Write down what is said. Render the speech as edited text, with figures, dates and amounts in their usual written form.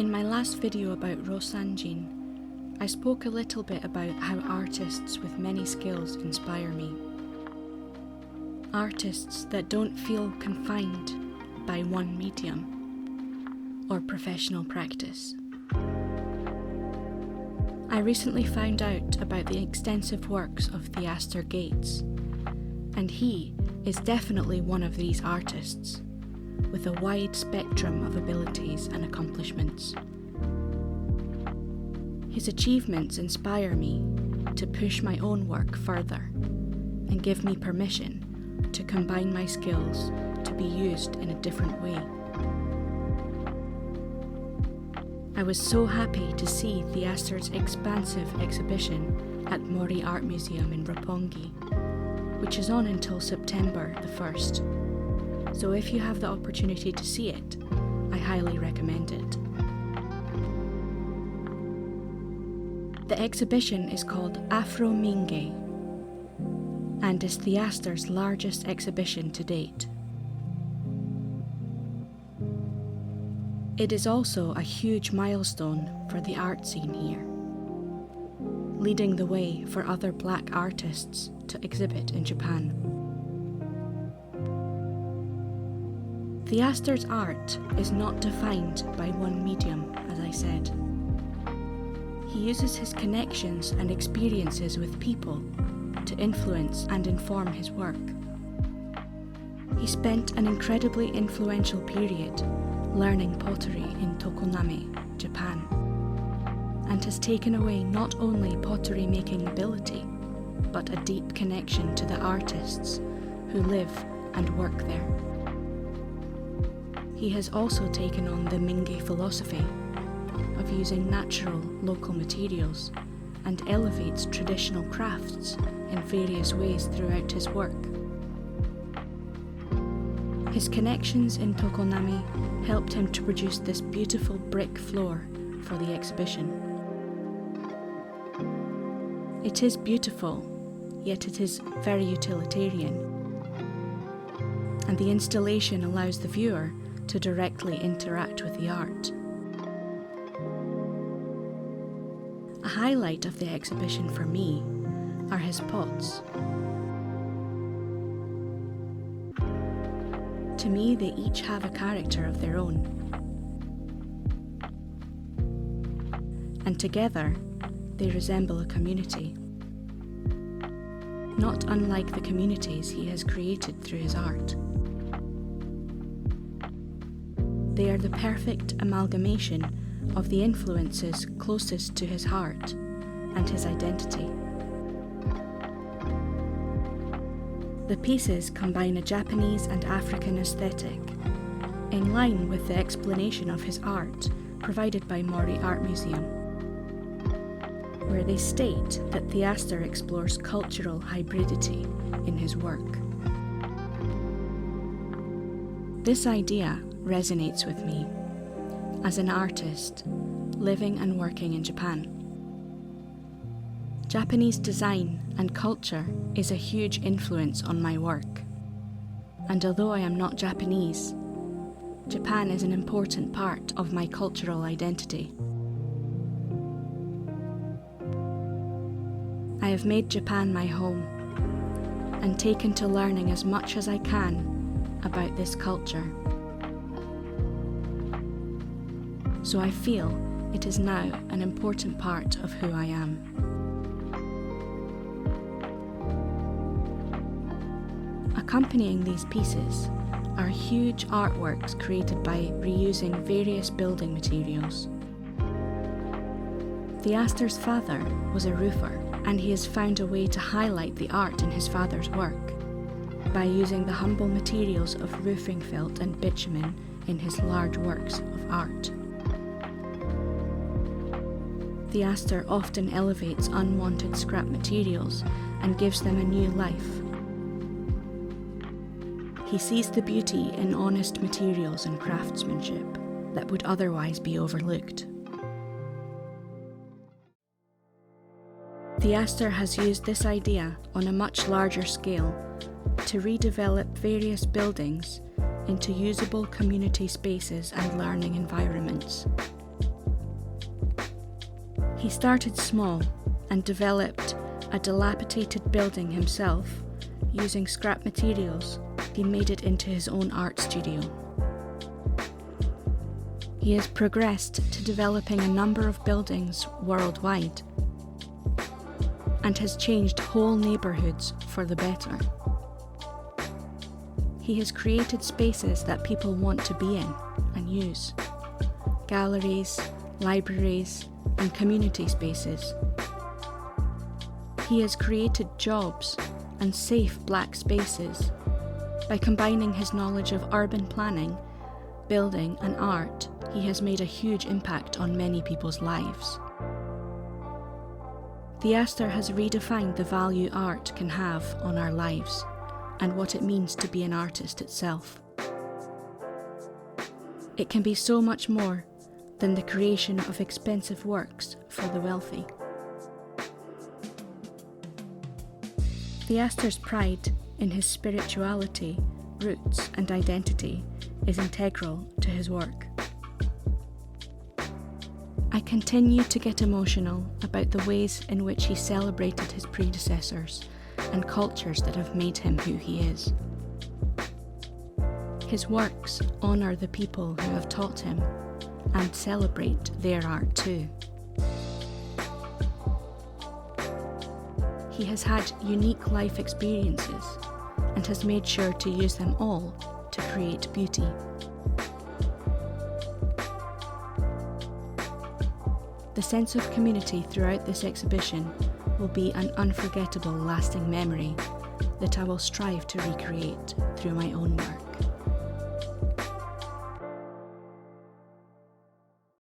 In my last video about Rosanjin, I spoke a little bit about how artists with many skills inspire me. Artists that don't feel confined by one medium or professional practice. I recently found out about the extensive works of Theaster Gates, and he is definitely one of these artists, with a wide spectrum of abilities and accomplishments. His achievements inspire me to push my own work further and give me permission to combine my skills to be used in a different way. I was so happy to see Theaster's expansive exhibition at Mori Art Museum in Roppongi, which is on until September the 1st. So if you have the opportunity to see it, I highly recommend it. The exhibition is called Afro-Mingei and is Theaster's largest exhibition to date. It is also a huge milestone for the art scene here, leading the way for other black artists to exhibit in Japan. Theaster's art is not defined by one medium, as I said. He uses his connections and experiences with people to influence and inform his work. He spent an incredibly influential period learning pottery in Tokoname, Japan, and has taken away not only pottery making ability, but a deep connection to the artists who live and work there. He has also taken on the Mingei philosophy of using natural local materials and elevates traditional crafts in various ways throughout his work. His connections in Tokoname helped him to produce this beautiful brick floor for the exhibition. It is beautiful, yet it is very utilitarian, and the installation allows the viewer to directly interact with the art. A highlight of the exhibition for me are his pots. To me, they each have a character of their own. And together, they resemble a community. Not unlike the communities he has created through his art. They are the perfect amalgamation of the influences closest to his heart and his identity. The pieces combine a Japanese and African aesthetic, in line with the explanation of his art provided by Mori Art Museum, where they state that Theaster explores cultural hybridity in his work. This idea resonates with me as an artist living and working in Japan. Japanese design and culture is a huge influence on my work, and although I am not Japanese, Japan is an important part of my cultural identity. I have made Japan my home and taken to learning as much as I can about this culture. So I feel it is now an important part of who I am. Accompanying these pieces are huge artworks created by reusing various building materials. Theaster's father was a roofer, and he has found a way to highlight the art in his father's work by using the humble materials of roofing felt and bitumen in his large works of art. Theaster often elevates unwanted scrap materials and gives them a new life. He sees the beauty in honest materials and craftsmanship that would otherwise be overlooked. Theaster has used this idea on a much larger scale to redevelop various buildings into usable community spaces and learning environments. He started small and developed a dilapidated building himself. Using scrap materials, he made it into his own art studio. He has progressed to developing a number of buildings worldwide and has changed whole neighbourhoods for the better. He has created spaces that people want to be in and use: galleries, libraries, and community spaces. He has created jobs and safe black spaces. By combining his knowledge of urban planning, building, and art, he has made a huge impact on many people's lives. Theaster has redefined the value art can have on our lives and what it means to be an artist itself. It can be so much more than the creation of expensive works for the wealthy. Theaster's pride in his spirituality, roots, and identity is integral to his work. I continue to get emotional about the ways in which he celebrated his predecessors and cultures that have made him who he is. His works honour the people who have taught him and celebrate their art too. He has had unique life experiences and has made sure to use them all to create beauty. The sense of community throughout this exhibition will be an unforgettable lasting memory that I will strive to recreate through my own work.